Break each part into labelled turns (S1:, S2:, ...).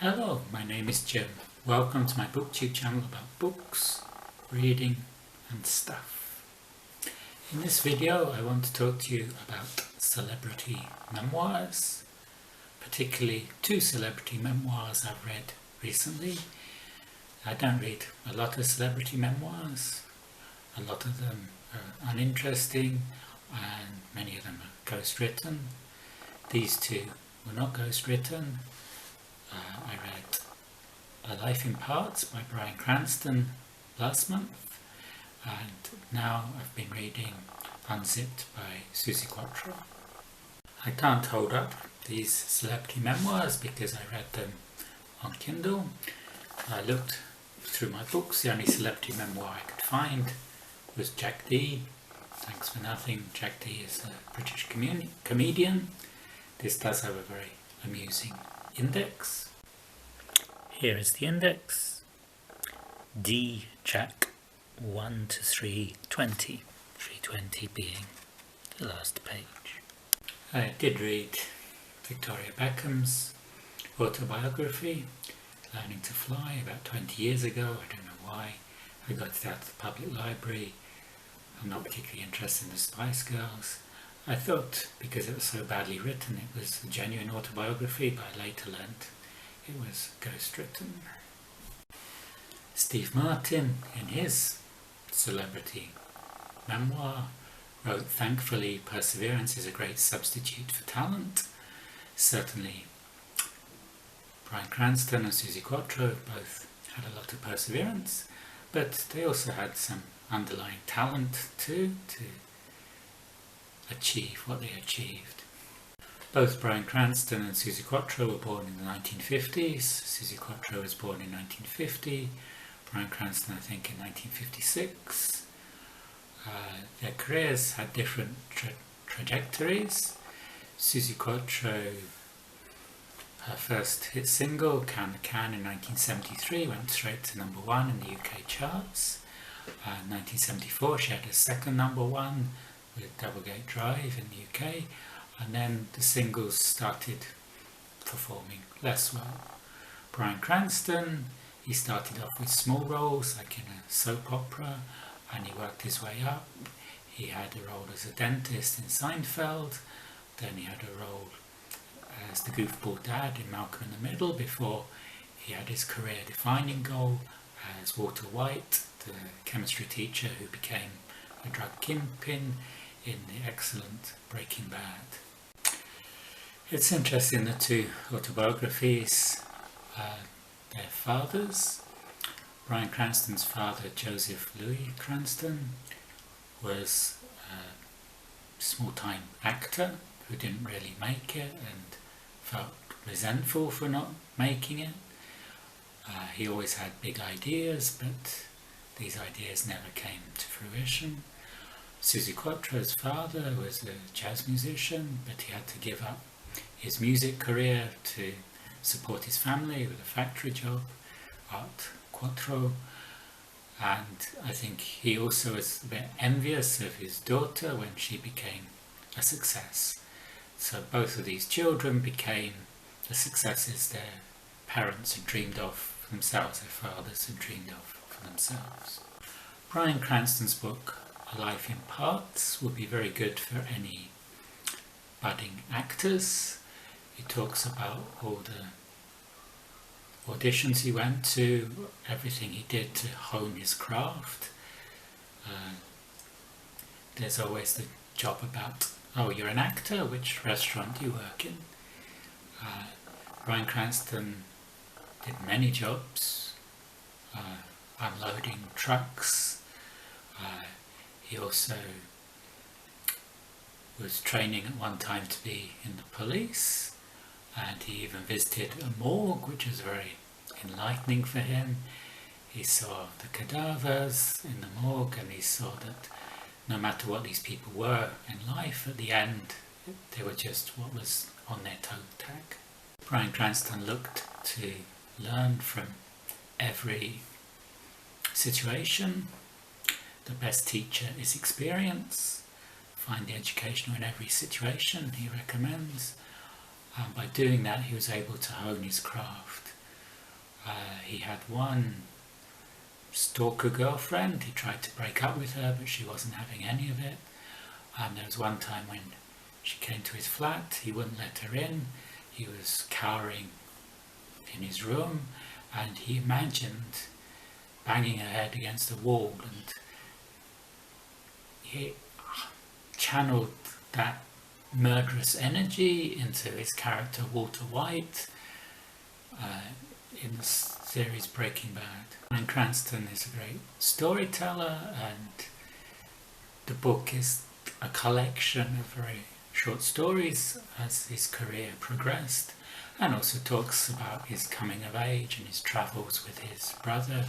S1: Hello, my name is Jim. Welcome to my BookTube channel about books, reading and stuff. In this video I want to talk to you about celebrity memoirs, particularly two celebrity memoirs I've read recently. I don't read a lot of celebrity memoirs. A lot of them are uninteresting and many of them are ghostwritten. These two were not ghostwritten. I read A Life in Parts by Bryan Cranston last month, and now I've been reading Unzipped by Suzi Quatro. I can't hold up these celebrity memoirs because I read them on Kindle. I looked through my books. The only celebrity memoir I could find was Jack Dee. Thanks for nothing. Jack Dee is a British comedian. This does have a very amusing index. Here is the index. D Jack 1 to 320. 320 being the last page. I did read Victoria Beckham's autobiography, Learning to Fly, about 20 years ago. I don't know why. I got it out of the public library. I'm not particularly interested in the Spice Girls. I thought, because it was so badly written, it was a genuine autobiography, but I later learnt it was ghostwritten. Steve Martin, in his celebrity memoir, wrote, "Thankfully, perseverance is a great substitute for talent." Certainly, Bryan Cranston and Suzi Quatro both had a lot of perseverance, but they also had some underlying talent too, to achieve what they achieved. Both Bryan Cranston and Suzi Quatro were born in the 1950s. Suzi Quatro was born in 1950, Bryan Cranston I think in 1956. Their careers had different trajectories. Suzi Quatro, her first hit single, Can Can, in 1973, went straight to number one in the UK charts. In 1974 she had a second number one with Doublegate Drive in the UK, and then the singles started performing less well. Bryan Cranston, he started off with small roles like in a soap opera, and he worked his way up. He had a role as a dentist in Seinfeld, then he had a role as the goofball dad in Malcolm in the Middle, before he had his career-defining goal as Walter White, the chemistry teacher who became a drug kingpin in the excellent Breaking Bad. It's interesting, the two autobiographies, their fathers. Bryan Cranston's father, Joseph Louis Cranston, was a small-time actor who didn't really make it and felt resentful for not making it. He always had big ideas, but these ideas never came to fruition. Suzi Quatro's father was a jazz musician, but he had to give up his music career to support his family with a factory job at Quatro, and I think he also was a bit envious of his daughter when she became a success. So both of these children became the successes their parents had dreamed of for themselves, their fathers had dreamed of for themselves. Bryan Cranston's book, A Life in Parts, would be very good for any budding actors. He talks about all the auditions he went to, everything he did to hone his craft. There's always the job about, oh, you're an actor, which restaurant do you work in? Bryan Cranston did many jobs, unloading trucks. He also was training at one time to be in the police, and he even visited a morgue, which was very enlightening for him. He saw the cadavers in the morgue, and he saw that no matter what these people were in life, at the end they were just what was on their toe tag. Bryan Cranston looked to learn from every situation. The best teacher is experience. Find the educational in every situation, he recommends. By doing that, he was able to hone his craft. He had one stalker girlfriend. He tried to break up with her, but she wasn't having any of it. And there was one time when she came to his flat, he wouldn't let her in. He was cowering in his room, and he imagined banging her head against the wall, and he channeled that murderous energy into his character Walter White in the series Breaking Bad. Bryan Cranston is a great storyteller, and the book is a collection of very short stories as his career progressed, and also talks about his coming of age and his travels with his brother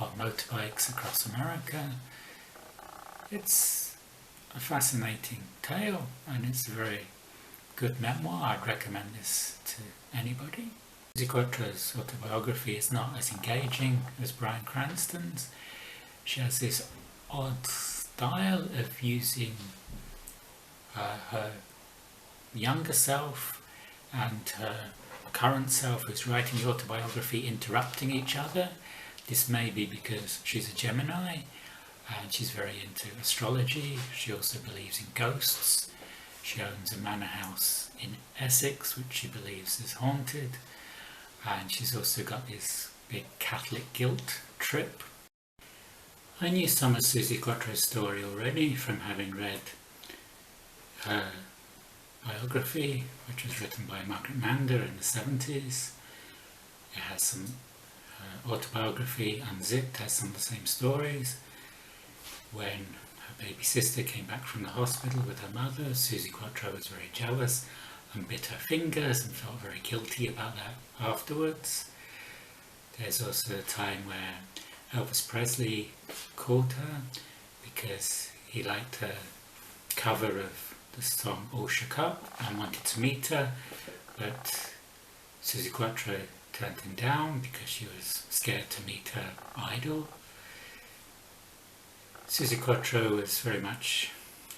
S1: on motorbikes across America. It's a fascinating tale, and it's a very good memoir. I'd recommend this to anybody. Suzi Quatro's autobiography is not as engaging as Bryan Cranston's. She has this odd style of using her younger self and her current self who's writing the autobiography interrupting each other. This may be because she's a Gemini and she's very into astrology. She also believes in ghosts. She owns a manor house in Essex which she believes is haunted, and she's also got this big Catholic guilt trip. I knew some of Suzi Quatro's story already from having read her biography, which was written by Margaret Mander in the 70s. It has some autobiography, Unzipped, has some of the same stories. When her baby sister came back from the hospital with her mother, Suzi Quatro was very jealous and bit her fingers and felt very guilty about that afterwards. There's also a time where Elvis Presley called her because he liked her cover of the song All Shook Up and wanted to meet her, but Suzi Quatro turned him down because she was scared to meet her idol. Suzi Quatro was very much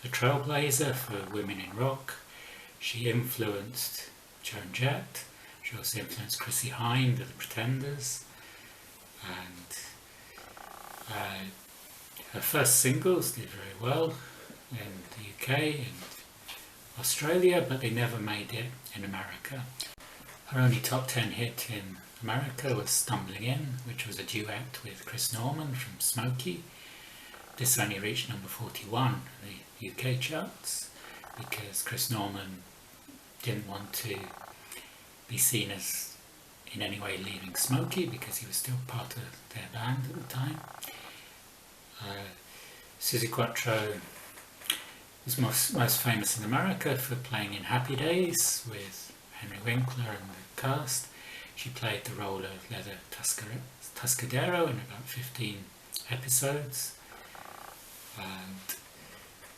S1: a trailblazer for women in rock. She influenced Joan Jett. She also influenced Chrissie Hynde of the Pretenders, and her first singles did very well in the UK and Australia, but they never made it in America. Her only top 10 hit in America was Stumbling In, which was a duet with Chris Norman from Smokey. This only reached number 41 in the UK charts because Chris Norman didn't want to be seen as in any way leaving Smokey because he was still part of their band at the time. Suzi Quatro is most famous in America for playing in Happy Days with Henry Winkler and the cast. She played the role of Leather Tuscadero in about 15 episodes. And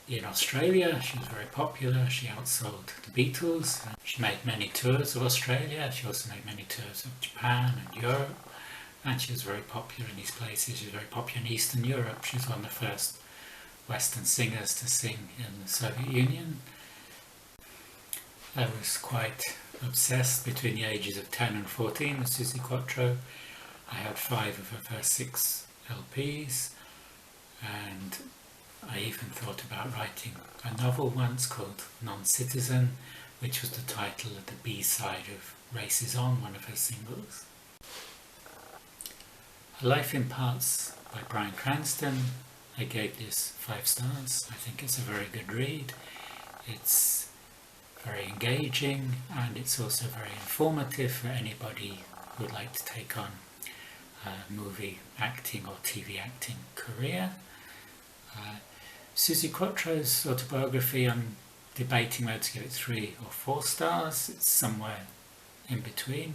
S1: in Australia she was very popular. She outsold the Beatles. She made many tours of Australia. She also made many tours of Japan and Europe, and she was very popular in these places. She was very popular in Eastern Europe. She was one of the first Western singers to sing in the Soviet Union. I was quite obsessed between the ages of 10 and 14 with Suzi Quatro. I had 5 of her first 6 LPs, and I even thought about writing a novel once called Non-Citizen, which was the title of the B-side of Races On, one of her singles. Her Life in Parts by Bryan Cranston, I gave this 5 stars. I think it's a very good read. It's very engaging, and it's also very informative for anybody who would like to take on a movie acting or TV acting career. Suzi Quatro's autobiography, I'm debating whether to give it 3 or 4 stars. It's somewhere in between.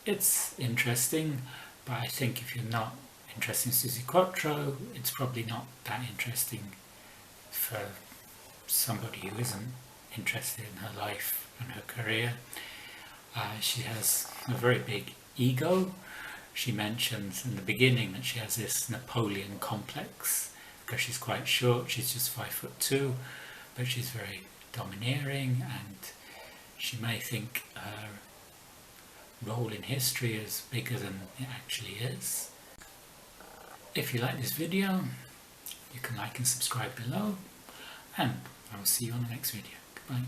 S1: It's interesting, but I think if you're not interested in Suzi Quatro, it's probably not that interesting for somebody who isn't interested in her life and her career. She has a very big ego. She mentions in the beginning that she has this Napoleon complex because she's quite short. She's just 5'2", but she's very domineering, and she may think her role in history is bigger than it actually is. If you like this video, you can like and subscribe below, and I will see you on the next video. Goodbye.